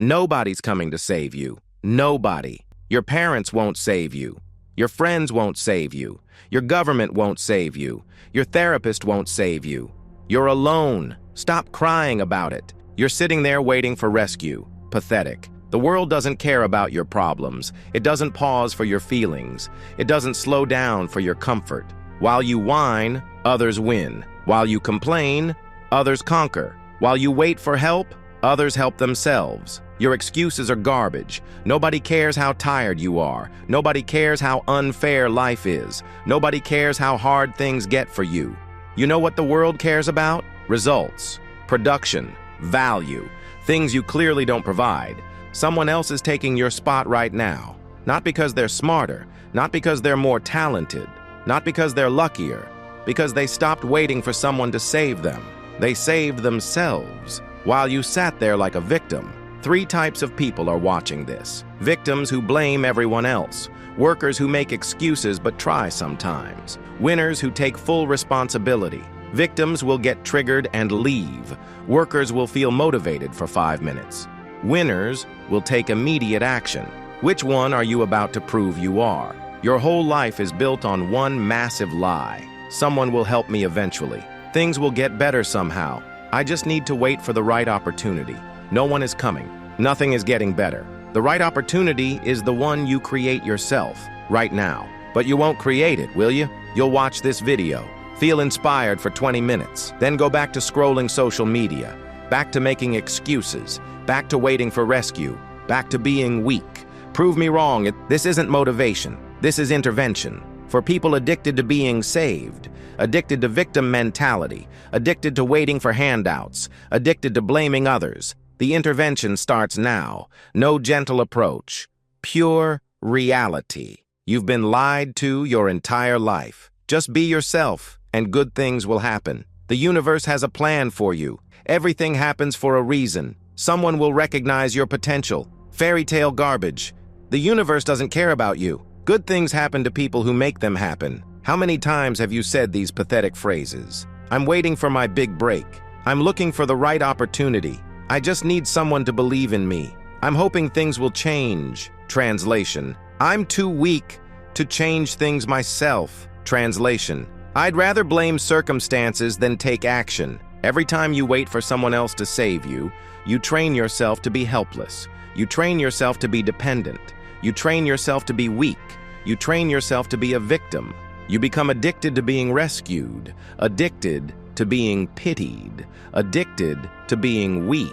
Nobody's coming to save you. Nobody. Your parents won't save you. Your friends won't save you. Your government won't save you. Your therapist won't save you. You're alone. Stop crying about it. You're sitting there waiting for rescue. Pathetic. The world doesn't care about your problems. It doesn't pause for your feelings. It doesn't slow down for your comfort. While you whine, others win. While you complain, others conquer. While you wait for help, others help themselves. Your excuses are garbage. Nobody cares how tired you are. Nobody cares how unfair life is. Nobody cares how hard things get for you. You know what the world cares about? Results, production, value, things you clearly don't provide. Someone else is taking your spot right now. Not because they're smarter, not because they're more talented, not because they're luckier, because they stopped waiting for someone to save them. They saved themselves while you sat there like a victim. 3 types of people are watching this. Victims who blame everyone else. Workers who make excuses but try sometimes. Winners who take full responsibility. Victims will get triggered and leave. Workers will feel motivated for 5 minutes. Winners will take immediate action. Which one are you about to prove you are? Your whole life is built on one massive lie. Someone will help me eventually. Things will get better somehow. I just need to wait for the right opportunity. No one is coming. Nothing is getting better. The right opportunity is the one you create yourself, right now. But you won't create it, will you? You'll watch this video, feel inspired for 20 minutes, then go back to scrolling social media, back to making excuses, back to waiting for rescue, back to being weak. Prove me wrong, this isn't motivation. This is intervention. For people addicted to being saved, addicted to victim mentality, addicted to waiting for handouts, addicted to blaming others. The intervention starts now. No gentle approach. Pure reality. You've been lied to your entire life. Just be yourself, and good things will happen. The universe has a plan for you. Everything happens for a reason. Someone will recognize your potential. Fairy tale garbage. The universe doesn't care about you. Good things happen to people who make them happen. How many times have you said these pathetic phrases? I'm waiting for my big break. I'm looking for the right opportunity. I just need someone to believe in me. I'm hoping things will change. Translation. I'm too weak to change things myself. Translation. I'd rather blame circumstances than take action. Every time you wait for someone else to save you, you train yourself to be helpless. You train yourself to be dependent. You train yourself to be weak. You train yourself to be a victim. You become addicted to being rescued, addicted to being pitied, addicted to being weak.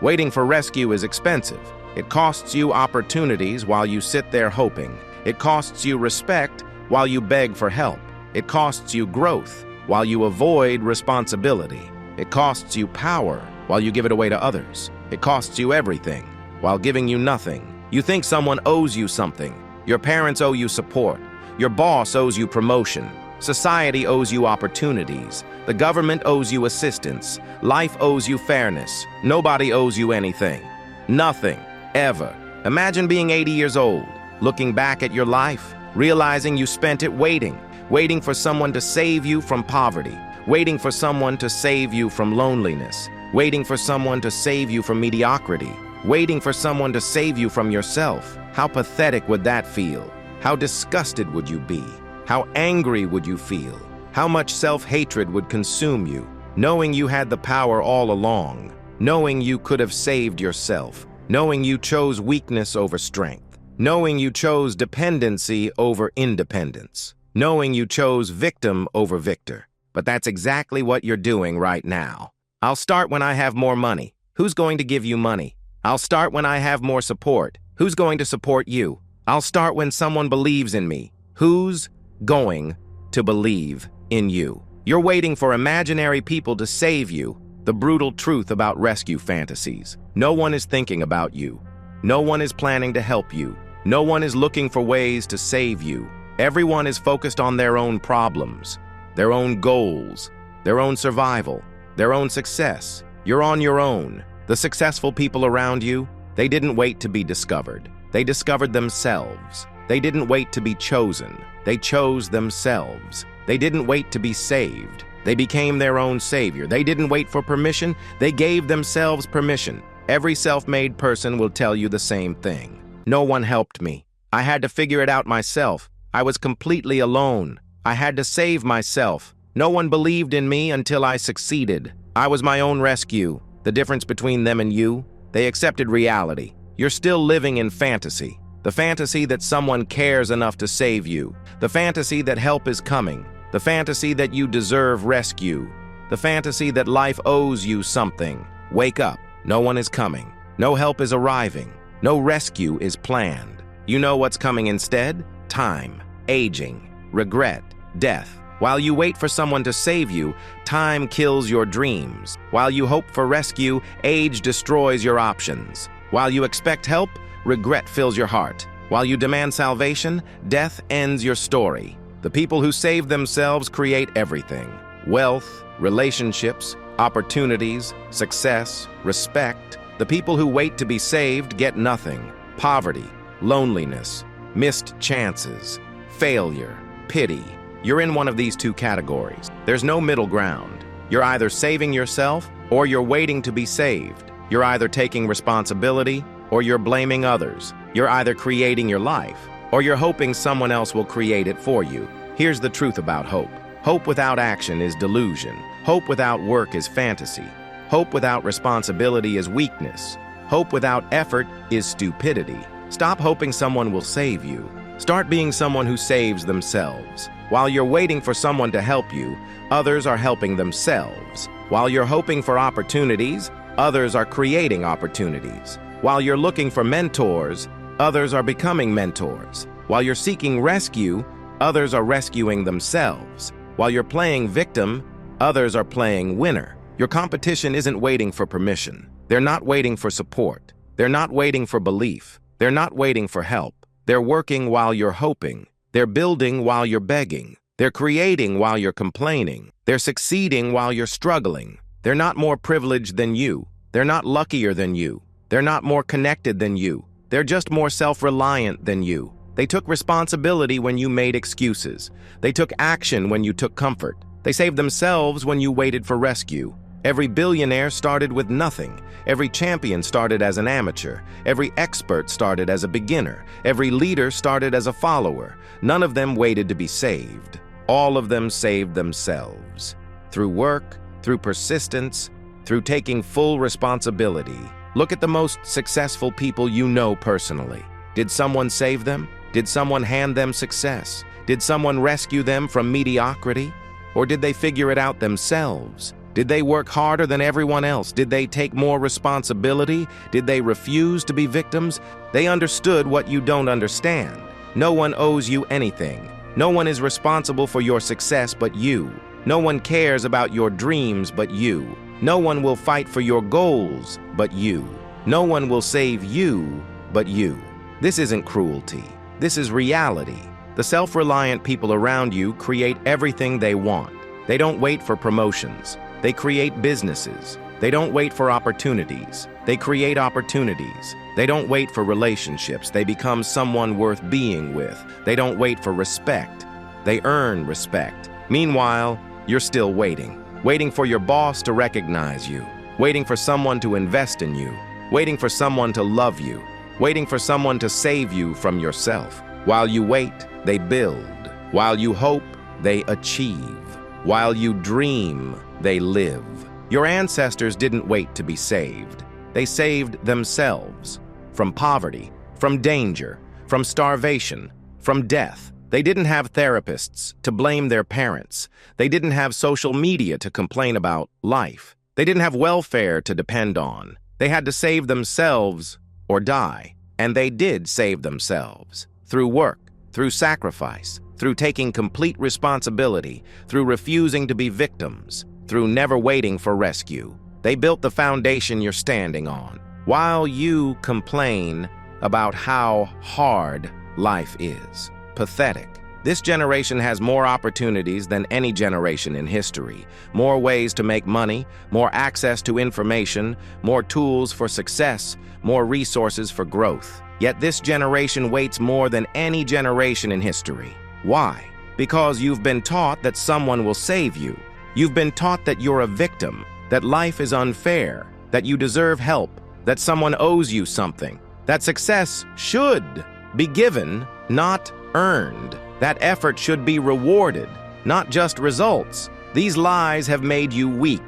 Waiting for rescue is expensive. It costs you opportunities while you sit there hoping. It costs you respect while you beg for help. It costs you growth while you avoid responsibility. It costs you power while you give it away to others. It costs you everything while giving you nothing. You think someone owes you something. Your parents owe you support. Your boss owes you promotion. Society owes you opportunities. The government owes you assistance. Life owes you fairness. Nobody owes you anything. Nothing. Ever. Imagine being 80 years old, looking back at your life, realizing you spent it waiting for someone to save you from poverty, waiting for someone to save you from loneliness, waiting for someone to save you from mediocrity, waiting for someone to save you from yourself. How pathetic would that feel? How disgusted would you be? How angry would you feel? How much self-hatred would consume you, knowing you had the power all along, knowing you could have saved yourself, knowing you chose weakness over strength, knowing you chose dependency over independence, knowing you chose victim over victor. But that's exactly what you're doing right now. I'll start when I have more money. Who's going to give you money? I'll start when I have more support. Who's going to support you? I'll start when someone believes in me. Who's going to believe in you? You're waiting for imaginary people to save you. The brutal truth about rescue fantasies. No one is thinking about you. No one is planning to help you. No one is looking for ways to save you. Everyone is focused on their own problems, their own goals, their own survival, their own success. You're on your own. The successful people around you, they didn't wait to be discovered. They discovered themselves. They didn't wait to be chosen. They chose themselves. They didn't wait to be saved. They became their own savior. They didn't wait for permission. They gave themselves permission. Every self-made person will tell you the same thing. No one helped me. I had to figure it out myself. I was completely alone. I had to save myself. No one believed in me until I succeeded. I was my own rescue. The difference between them and you? They accepted reality. You're still living in fantasy. The fantasy that someone cares enough to save you. The fantasy that help is coming. The fantasy that you deserve rescue. The fantasy that life owes you something. Wake up. No one is coming. No help is arriving. No rescue is planned. You know what's coming instead? Time, aging, regret, death. While you wait for someone to save you, time kills your dreams. While you hope for rescue, age destroys your options. While you expect help, regret fills your heart. While you demand salvation, death ends your story. The people who save themselves create everything: wealth, relationships, opportunities, success, respect. The people who wait to be saved get nothing: poverty, loneliness, missed chances, failure, pity. You're in one of these two categories. There's no middle ground. You're either saving yourself or you're waiting to be saved. You're either taking responsibility or you're blaming others. You're either creating your life or you're hoping someone else will create it for you. Here's the truth about hope. Hope without action is delusion. Hope without work is fantasy. Hope without responsibility is weakness. Hope without effort is stupidity. Stop hoping someone will save you. Start being someone who saves themselves. While you're waiting for someone to help you, others are helping themselves. While you're hoping for opportunities, others are creating opportunities. While you're looking for mentors, others are becoming mentors. While you're seeking rescue, others are rescuing themselves. While you're playing victim, others are playing winner. Your competition isn't waiting for permission. They're not waiting for support. They're not waiting for belief. They're not waiting for help. They're working while you're hoping. They're building while you're begging. They're creating while you're complaining. They're succeeding while you're struggling. They're not more privileged than you. They're not luckier than you. They're not more connected than you. They're just more self-reliant than you. They took responsibility when you made excuses. They took action when you took comfort. They saved themselves when you waited for rescue. Every billionaire started with nothing. Every champion started as an amateur. Every expert started as a beginner. Every leader started as a follower. None of them waited to be saved. All of them saved themselves. Through work, through persistence, through taking full responsibility. Look at the most successful people you know personally. Did someone save them? Did someone hand them success? Did someone rescue them from mediocrity? Or did they figure it out themselves? Did they work harder than everyone else? Did they take more responsibility? Did they refuse to be victims? They understood what you don't understand. No one owes you anything. No one is responsible for your success but you. No one cares about your dreams but you. No one will fight for your goals but you. No one will save you but you. This isn't cruelty. This is reality. The self-reliant people around you create everything they want. They don't wait for promotions. They create businesses. They don't wait for opportunities. They create opportunities. They don't wait for relationships. They become someone worth being with. They don't wait for respect. They earn respect. Meanwhile, you're still waiting for your boss to recognize you, waiting for someone to invest in you, waiting for someone to love you, waiting for someone to save you from yourself. While you wait, they build. While you hope, they achieve. While you dream, they live. Your ancestors didn't wait to be saved. They saved themselves from poverty, from danger, from starvation, from death. They didn't have therapists to blame their parents. They didn't have social media to complain about life. They didn't have welfare to depend on. They had to save themselves or die. And they did save themselves through work, through sacrifice, through taking complete responsibility, through refusing to be victims, through never waiting for rescue. They built the foundation you're standing on. While you complain about how hard life is. Pathetic. This generation has more opportunities than any generation in history. More ways to make money, more access to information, more tools for success, more resources for growth. Yet this generation waits more than any generation in history. Why? Because you've been taught that someone will save you. You've been taught that you're a victim, that life is unfair, that you deserve help, that someone owes you something, that success should be given, not earned, that effort should be rewarded, not just results. These lies have made you weak,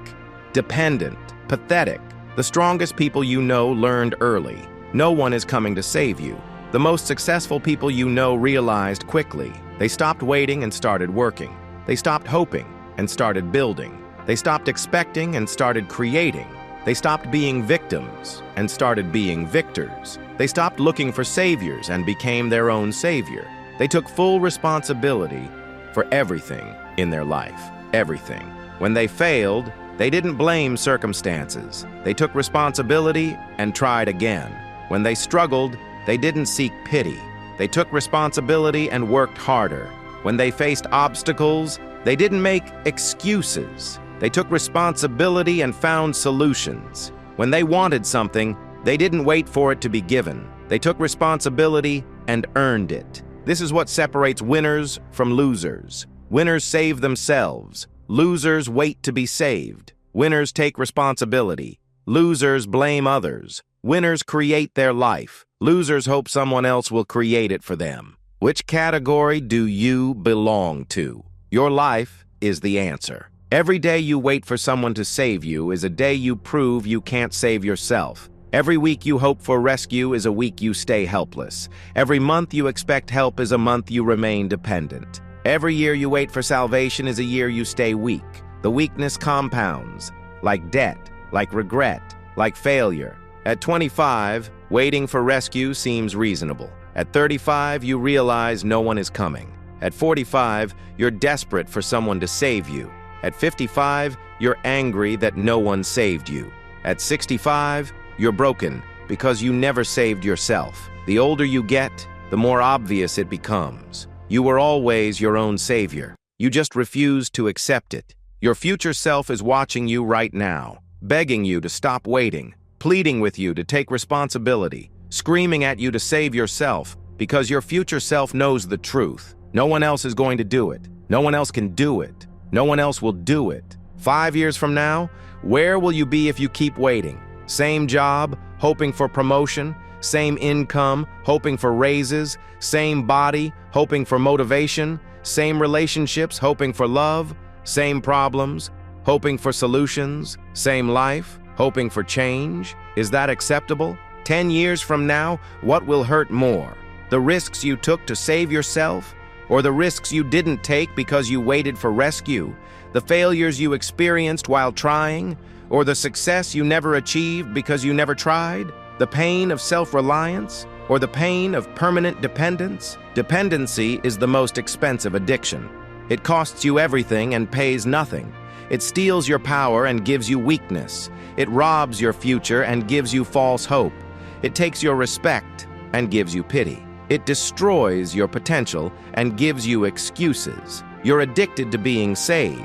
dependent, pathetic. The strongest people you know learned early. No one is coming to save you. The most successful people you know realized quickly. They stopped waiting and started working. They stopped hoping and started building. They stopped expecting and started creating. They stopped being victims and started being victors. They stopped looking for saviors and became their own savior. They took full responsibility for everything in their life. Everything. When they failed, they didn't blame circumstances. They took responsibility and tried again. When they struggled, they didn't seek pity. They took responsibility and worked harder. When they faced obstacles, they didn't make excuses. They took responsibility and found solutions. When they wanted something, they didn't wait for it to be given. They took responsibility and earned it. This is what separates winners from losers. Winners save themselves. Losers wait to be saved. Winners take responsibility. Losers blame others. Winners create their life. Losers hope someone else will create it for them. Which category do you belong to? Your life is the answer. Every day you wait for someone to save you is a day you prove you can't save yourself. Every week you hope for rescue is a week you stay helpless. Every month you expect help is a month you remain dependent. Every year you wait for salvation is a year you stay weak. The weakness compounds, like debt, like regret, like failure. At 25, waiting for rescue seems reasonable. At 35, you realize no one is coming. At 45, you're desperate for someone to save you. At 55, you're angry that no one saved you. At 65, you're broken because you never saved yourself. The older you get, the more obvious it becomes. You were always your own savior. You just refused to accept it. Your future self is watching you right now, begging you to stop waiting, pleading with you to take responsibility, screaming at you to save yourself because your future self knows the truth. No one else is going to do it. No one else can do it. No one else will do it. 5 years from now, where will you be if you keep waiting? Same job, hoping for promotion. Same income, hoping for raises. Same body, hoping for motivation. Same relationships, hoping for love. Same problems, hoping for solutions. Same life, hoping for change. Is that acceptable? 10 years from now, what will hurt more? The risks you took to save yourself, or the risks you didn't take because you waited for rescue? The failures you experienced while trying, or the success you never achieved because you never tried? The pain of self-reliance, or the pain of permanent dependence? Dependency is the most expensive addiction. It costs you everything and pays nothing. It steals your power and gives you weakness. It robs your future and gives you false hope. It takes your respect and gives you pity. It destroys your potential and gives you excuses. You're addicted to being saved,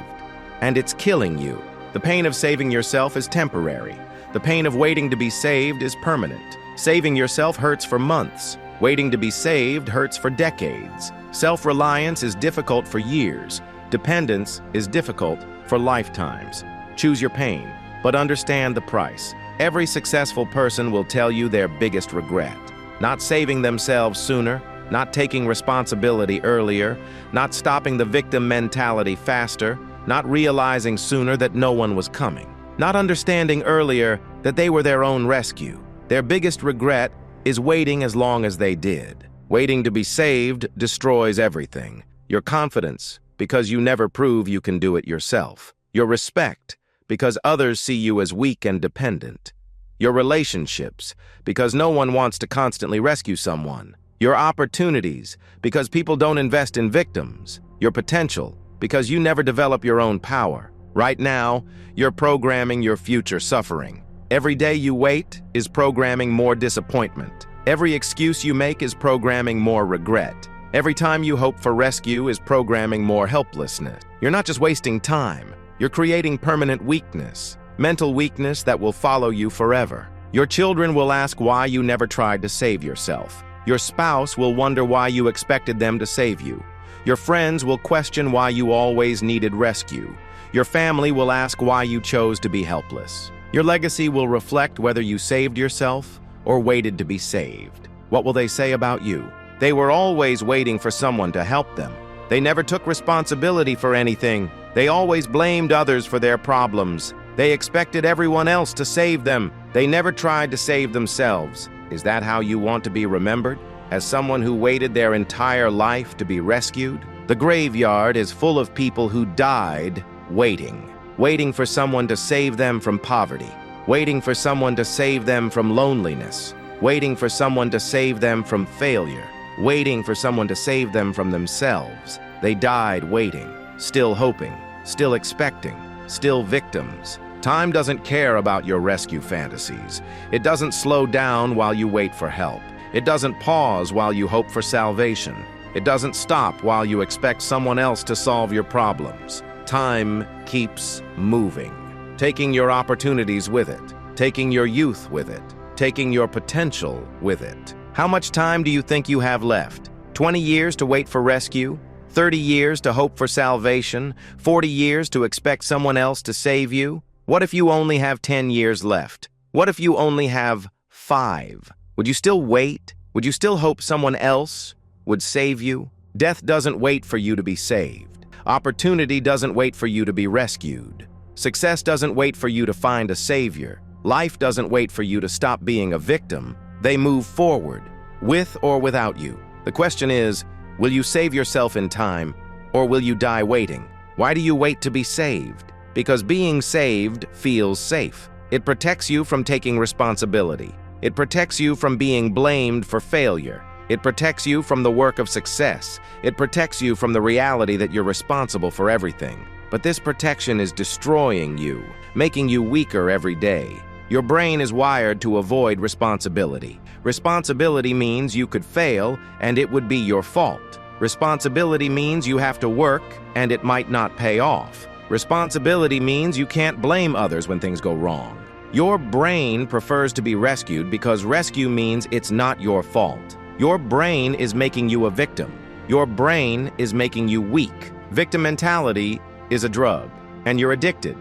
and it's killing you. The pain of saving yourself is temporary. The pain of waiting to be saved is permanent. Saving yourself hurts for months. Waiting to be saved hurts for decades. Self-reliance is difficult for years. Dependence is difficult for lifetimes. Choose your pain, but understand the price. Every successful person will tell you their biggest regret. Not saving themselves sooner, not taking responsibility earlier, not stopping the victim mentality faster, not realizing sooner that no one was coming, not understanding earlier that they were their own rescue. Their biggest regret is waiting as long as they did. Waiting to be saved destroys everything. Your confidence, because you never prove you can do it yourself. Your respect, because others see you as weak and dependent. Your relationships, because no one wants to constantly rescue someone. Your opportunities, because people don't invest in victims. Your potential, because you never develop your own power. Right now, you're programming your future suffering. Every day you wait is programming more disappointment. Every excuse you make is programming more regret. Every time you hope for rescue is programming more helplessness. You're not just wasting time, you're creating permanent weakness. Mental weakness that will follow you forever. Your children will ask why you never tried to save yourself. Your spouse will wonder why you expected them to save you. Your friends will question why you always needed rescue. Your family will ask why you chose to be helpless. Your legacy will reflect whether you saved yourself or waited to be saved. What will they say about you? They were always waiting for someone to help them. They never took responsibility for anything. They always blamed others for their problems. They expected everyone else to save them. They never tried to save themselves. Is that how you want to be remembered? As someone who waited their entire life to be rescued? The graveyard is full of people who died waiting for someone to save them from poverty, waiting for someone to save them from loneliness, waiting for someone to save them from failure, waiting for someone to save them from themselves. They died waiting, still hoping, still expecting, still victims. Time doesn't care about your rescue fantasies. It doesn't slow down while you wait for help. It doesn't pause while you hope for salvation. It doesn't stop while you expect someone else to solve your problems. Time keeps moving, taking your opportunities with it, taking your youth with it, taking your potential with it. How much time do you think you have left? 20 years to wait for rescue? 30 years to hope for salvation? 40 years to expect someone else to save you? What if you only have 10 years left? What if you only have 5? Would you still wait? Would you still hope someone else would save you? Death doesn't wait for you to be saved. Opportunity doesn't wait for you to be rescued. Success doesn't wait for you to find a savior. Life doesn't wait for you to stop being a victim. They move forward, with or without you. The question is, will you save yourself in time, or will you die waiting? Why do you wait to be saved? Because being saved feels safe. It protects you from taking responsibility. It protects you from being blamed for failure. It protects you from the work of success. It protects you from the reality that you're responsible for everything. But this protection is destroying you, making you weaker every day. Your brain is wired to avoid responsibility. Responsibility means you could fail and it would be your fault. Responsibility means you have to work and it might not pay off. Responsibility means you can't blame others when things go wrong. Your brain prefers to be rescued because rescue means it's not your fault. Your brain is making you a victim. Your brain is making you weak. Victim mentality is a drug, and you're addicted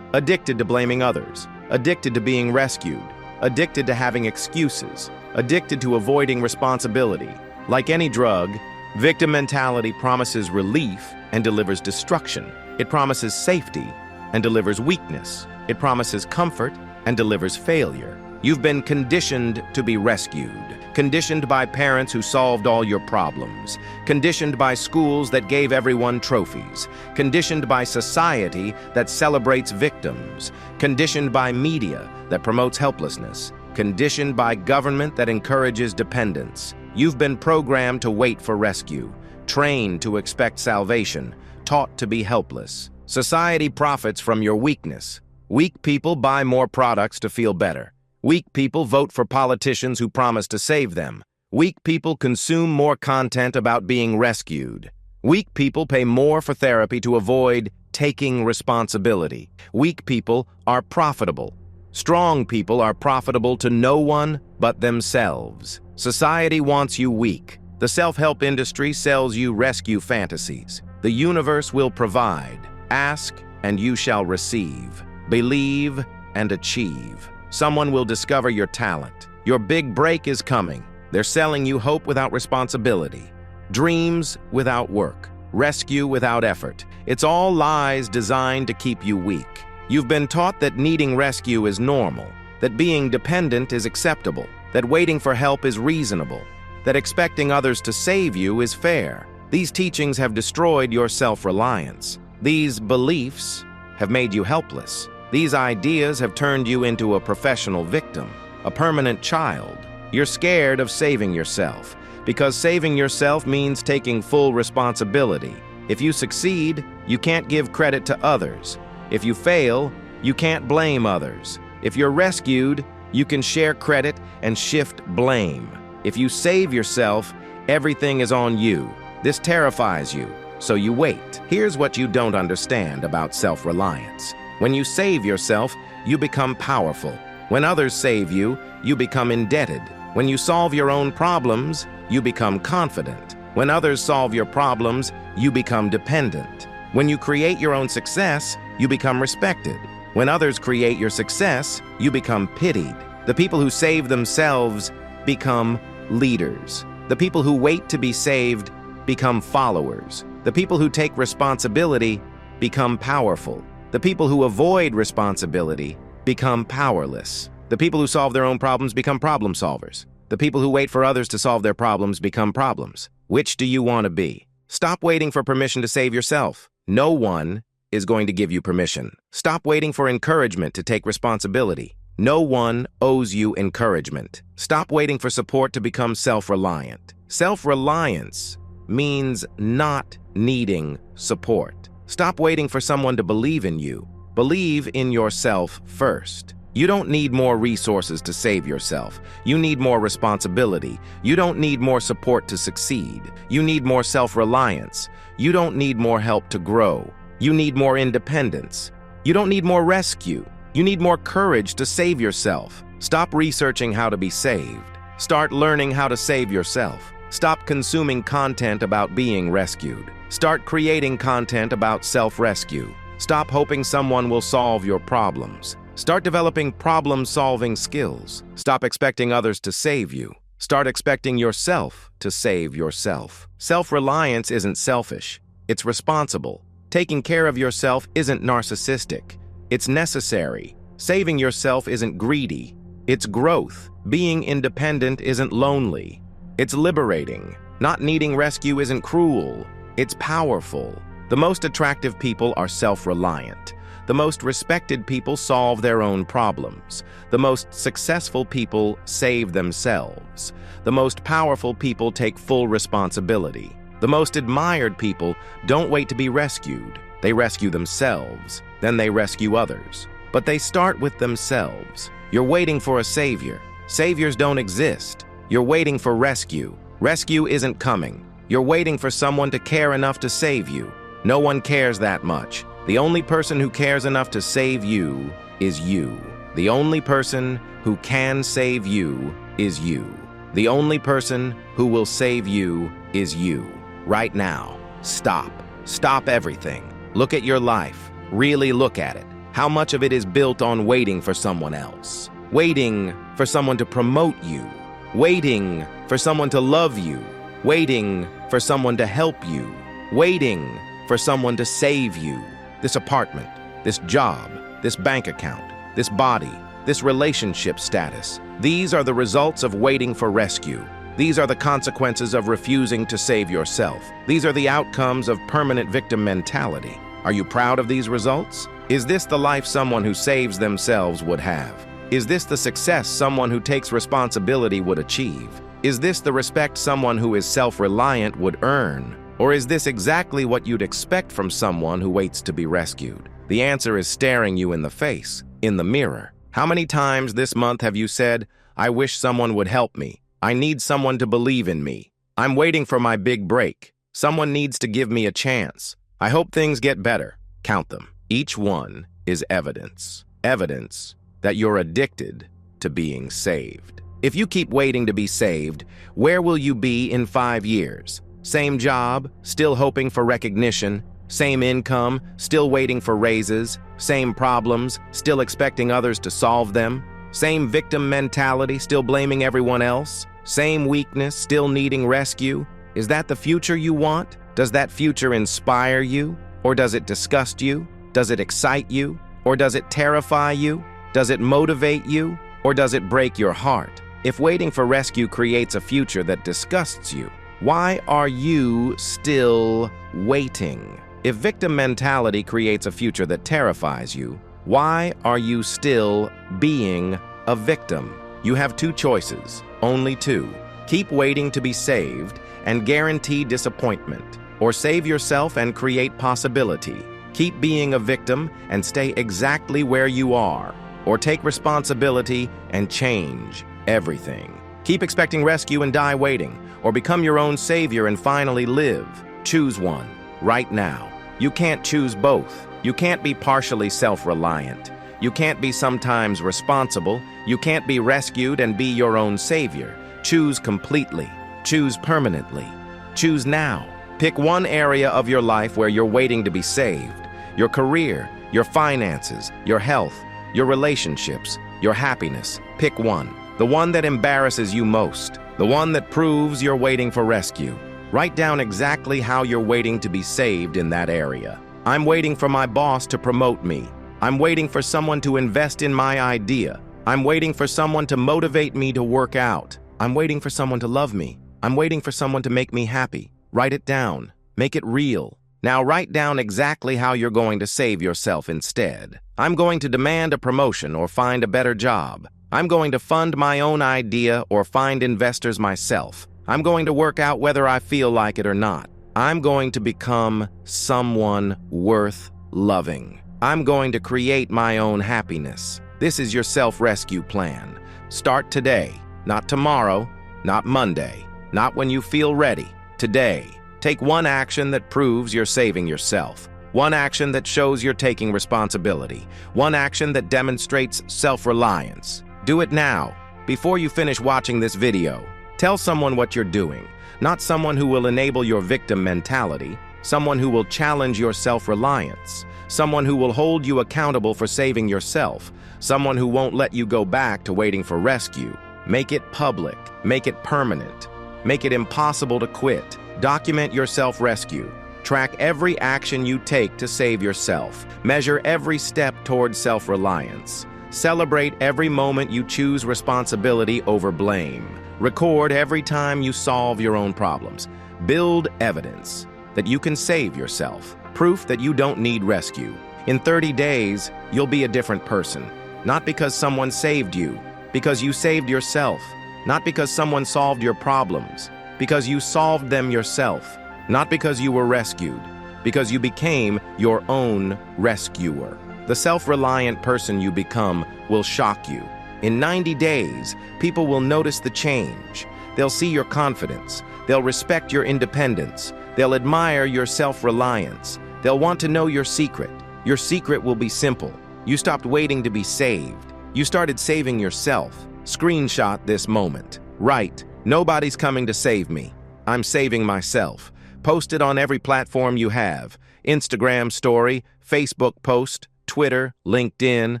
to blaming others, addicted to being rescued, addicted to having excuses, addicted to avoiding responsibility. Like any drug, victim mentality promises relief and delivers destruction. It promises safety and delivers weakness. It promises comfort and delivers failure. You've been conditioned to be rescued, conditioned by parents who solved all your problems, conditioned by schools that gave everyone trophies, conditioned by society that celebrates victims, conditioned by media that promotes helplessness, conditioned by government that encourages dependence. You've been programmed to wait for rescue, trained to expect salvation, taught to be helpless. Society profits from your weakness. Weak people buy more products to feel better. Weak people vote for politicians who promise to save them. Weak people consume more content about being rescued. Weak people pay more for therapy to avoid taking responsibility. Weak people are profitable. Strong people are profitable to no one but themselves. Society wants you weak. The self-help industry sells you rescue fantasies. The universe will provide. Ask and you shall receive. Believe and achieve. Someone will discover your talent. Your big break is coming. They're selling you hope without responsibility, dreams without work, rescue without effort. It's all lies designed to keep you weak. You've been taught that needing rescue is normal, that being dependent is acceptable, that waiting for help is reasonable, that expecting others to save you is fair. These teachings have destroyed your self-reliance. These beliefs have made you helpless. These ideas have turned you into a professional victim, a permanent child. You're scared of saving yourself, because saving yourself means taking full responsibility. If you succeed, you can't give credit to others. If you fail, you can't blame others. If you're rescued, you can share credit and shift blame. If you save yourself, everything is on you. This terrifies you, so you wait. Here's what you don't understand about self-reliance. When you save yourself, you become powerful. When others save you, you become indebted. When you solve your own problems, you become confident. When others solve your problems, you become dependent. When you create your own success, you become respected. When others create your success, you become pitied. The people who save themselves become leaders. The people who wait to be saved become followers. The people who take responsibility become powerful. The people who avoid responsibility become powerless. The people who solve their own problems become problem solvers. The people who wait for others to solve their problems become problems. Which do you want to be? Stop waiting for permission to save yourself. No one is going to give you permission. Stop waiting for encouragement to take responsibility. No one owes you encouragement. Stop waiting for support to become self-reliant. Self-reliance means not needing support. Stop waiting for someone to believe in you. Believe in yourself first. You don't need more resources to save yourself. You need more responsibility. You don't need more support to succeed. You need more self-reliance. You don't need more help to grow. You need more independence. You don't need more rescue. You need more courage to save yourself. Stop researching how to be saved. Start learning how to save yourself. Stop consuming content about being rescued. Start creating content about self-rescue. Stop hoping someone will solve your problems. Start developing problem-solving skills. Stop expecting others to save you. Start expecting yourself to save yourself. Self-reliance isn't selfish. It's responsible. Taking care of yourself isn't narcissistic. It's necessary. Saving yourself isn't greedy. It's growth. Being independent isn't lonely. It's liberating. Not needing rescue isn't cruel. It's powerful. The most attractive people are self-reliant. The most respected people solve their own problems. The most successful people save themselves. The most powerful people take full responsibility. The most admired people don't wait to be rescued. They rescue themselves, then they rescue others. But they start with themselves. You're waiting for a savior. Saviors don't exist. You're waiting for rescue. Rescue isn't coming. You're waiting for someone to care enough to save you. No one cares that much. The only person who cares enough to save you is you. The only person who can save you is you. The only person who will save you is you. Right now, stop. Stop everything. Look at your life. Really look at it. How much of it is built on waiting for someone else? Waiting for someone to promote you. Waiting for someone to love you. Waiting for someone to help you. Waiting for someone to save you. This apartment, this job, this bank account, this body, this relationship status. These are the results of waiting for rescue. These are the consequences of refusing to save yourself. These are the outcomes of permanent victim mentality. Are you proud of these results? Is this the life someone who saves themselves would have? Is this the success someone who takes responsibility would achieve? Is this the respect someone who is self-reliant would earn? Or is this exactly what you'd expect from someone who waits to be rescued? The answer is staring you in the face, in the mirror. How many times this month have you said, "I wish someone would help me. I need someone to believe in me. I'm waiting for my big break. Someone needs to give me a chance. I hope things get better." Count them. Each one is evidence. Evidence that you're addicted to being saved. If you keep waiting to be saved, where will you be in 5 years? Same job, still hoping for recognition. Same income, still waiting for raises. Same problems, still expecting others to solve them. Same victim mentality, still blaming everyone else. Same weakness, still needing rescue. Is that the future you want? Does that future inspire you? Or does it disgust you? Does it excite you? Or does it terrify you? Does it motivate you? Or does it break your heart? If waiting for rescue creates a future that disgusts you, why are you still waiting? If victim mentality creates a future that terrifies you, why are you still being a victim? You have 2 choices, only 2. Keep waiting to be saved and guarantee disappointment, or save yourself and create possibility. Keep being a victim and stay exactly where you are, or take responsibility and change everything. Keep expecting rescue and die waiting, or become your own savior and finally live. Choose one, right now. You can't choose both. You can't be partially self-reliant. You can't be sometimes responsible. You can't be rescued and be your own savior. Choose completely. Choose permanently. Choose now. Pick one area of your life where you're waiting to be saved. your career, your finances, your health, your relationships, your happiness. Pick one. The one that embarrasses you most. The one that proves you're waiting for rescue. Write down exactly how you're waiting to be saved in that area. I'm waiting for my boss to promote me. I'm waiting for someone to invest in my idea. I'm waiting for someone to motivate me to work out. I'm waiting for someone to love me. I'm waiting for someone to make me happy. Write it down. Make it real. Now write down exactly how you're going to save yourself instead. I'm going to demand a promotion or find a better job. I'm going to fund my own idea or find investors myself. I'm going to work out whether I feel like it or not. I'm going to become someone worth loving. I'm going to create my own happiness. This is your self-rescue plan. Start today, not tomorrow, not Monday, not when you feel ready. Today, take one action that proves you're saving yourself. One action that shows you're taking responsibility. One action that demonstrates self-reliance. Do it now, before you finish watching this video. Tell someone what you're doing, not someone who will enable your victim mentality, someone who will challenge your self-reliance, someone who will hold you accountable for saving yourself, someone who won't let you go back to waiting for rescue. Make it public, make it permanent, make it impossible to quit. Document your self-rescue. Track every action you take to save yourself. Measure every step toward self-reliance. Celebrate every moment you choose responsibility over blame. Record every time you solve your own problems. Build evidence that you can save yourself. Proof that you don't need rescue. In 30 days, you'll be a different person. Not because someone saved you, because you saved yourself. Not because someone solved your problems, because you solved them yourself. Not because you were rescued, because you became your own rescuer. The self-reliant person you become will shock you. In 90 days, people will notice the change. They'll see your confidence. They'll respect your independence. They'll admire your self-reliance. They'll want to know your secret. Your secret will be simple. You stopped waiting to be saved. You started saving yourself. Screenshot this moment. Write, "Nobody's coming to save me. I'm saving myself." Post it on every platform you have. Instagram story, Facebook post, Twitter, LinkedIn,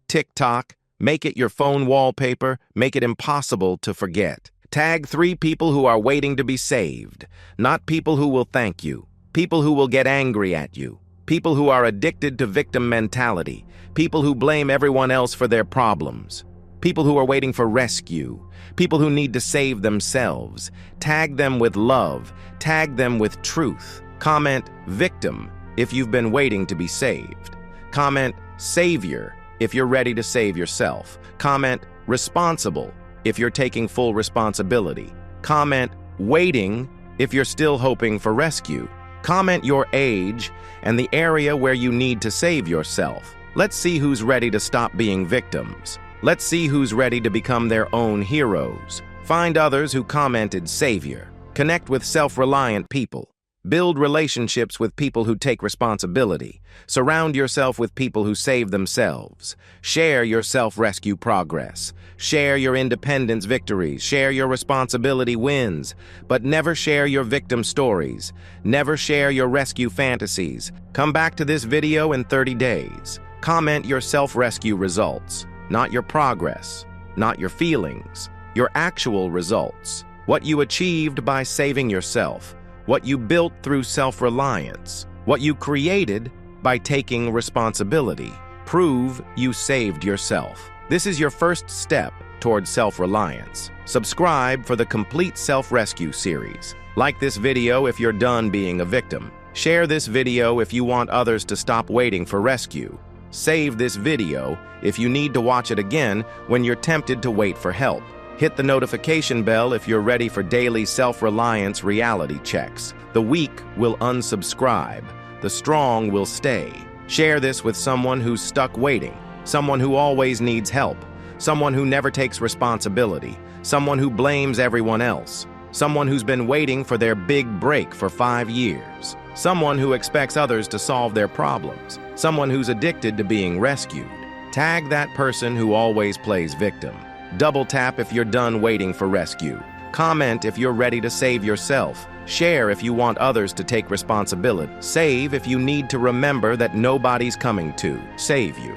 TikTok. Make it your phone wallpaper. Make it impossible to forget. Tag 3 people who are waiting to be saved. Not people who will thank you. People who will get angry at you. People who are addicted to victim mentality. People who blame everyone else for their problems. People who are waiting for rescue. People who need to save themselves. Tag them with love. Tag them with truth. Comment victim if you've been waiting to be saved. Comment savior if you're ready to save yourself. Comment responsible if you're taking full responsibility. Comment waiting if you're still hoping for rescue. Comment your age and the area where you need to save yourself. Let's see who's ready to stop being victims. Let's see who's ready to become their own heroes. Find others who commented savior. Connect with self-reliant people. Build relationships with people who take responsibility. Surround yourself with people who save themselves. Share your self-rescue progress. Share your independence victories. Share your responsibility wins. But never share your victim stories. Never share your rescue fantasies. Come back to this video in 30 days. Comment your self-rescue results. Not your progress. Not your feelings. Your actual results. What you achieved by saving yourself. What you built through self-reliance. What you created by taking responsibility. Prove you saved yourself. This is your first step towards self-reliance. Subscribe for the complete self-rescue series. Like this video if you're done being a victim. Share this video if you want others to stop waiting for rescue. Save this video if you need to watch it again when you're tempted to wait for help. Hit the notification bell if you're ready for daily self-reliance reality checks. The weak will unsubscribe. The strong will stay. Share this with someone who's stuck waiting, someone who always needs help, someone who never takes responsibility, someone who blames everyone else, someone who's been waiting for their big break for 5 years, someone who expects others to solve their problems, someone who's addicted to being rescued. Tag that person who always plays victim. Double tap if you're done waiting for rescue. Comment if you're ready to save yourself. Share if you want others to take responsibility. Save if you need to remember that nobody's coming to save you.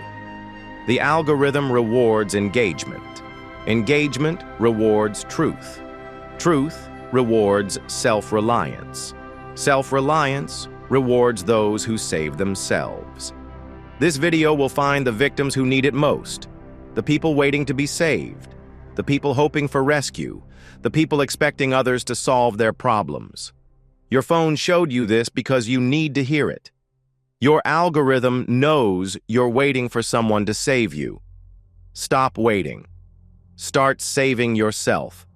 The algorithm rewards engagement. Engagement rewards truth. Truth rewards self-reliance. Self-reliance rewards those who save themselves. This video will find the victims who need it most, the people waiting to be saved, the people hoping for rescue, the people expecting others to solve their problems. Your phone showed you this because you need to hear it. Your algorithm knows you're waiting for someone to save you. Stop waiting. Start saving yourself.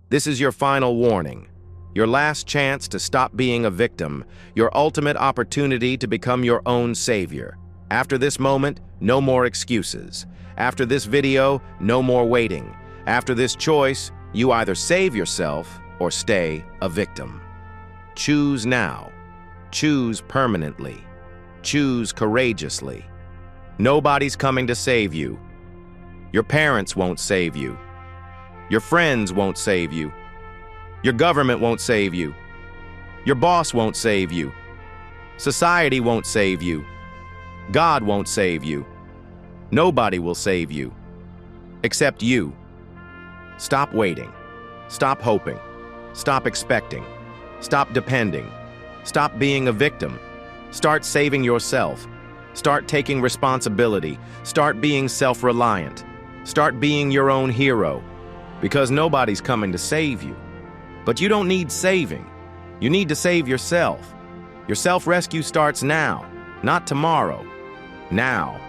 This is your final warning, your last chance to stop being a victim, your ultimate opportunity to become your own savior. After this moment, no more excuses. After this video, no more waiting. After this choice, you either save yourself or stay a victim. Choose now. Choose permanently. Choose courageously. Nobody's coming to save you. Your parents won't save you. Your friends won't save you. Your government won't save you. Your boss won't save you. Society won't save you. God won't save you. Nobody will save you. Except you. Stop waiting. Stop hoping. Stop expecting. Stop depending. Stop being a victim. Start saving yourself. Start taking responsibility. Start being self-reliant. Start being your own hero. Because nobody's coming to save you. But you don't need saving. You need to save yourself. Your self-rescue starts now, not tomorrow. Now.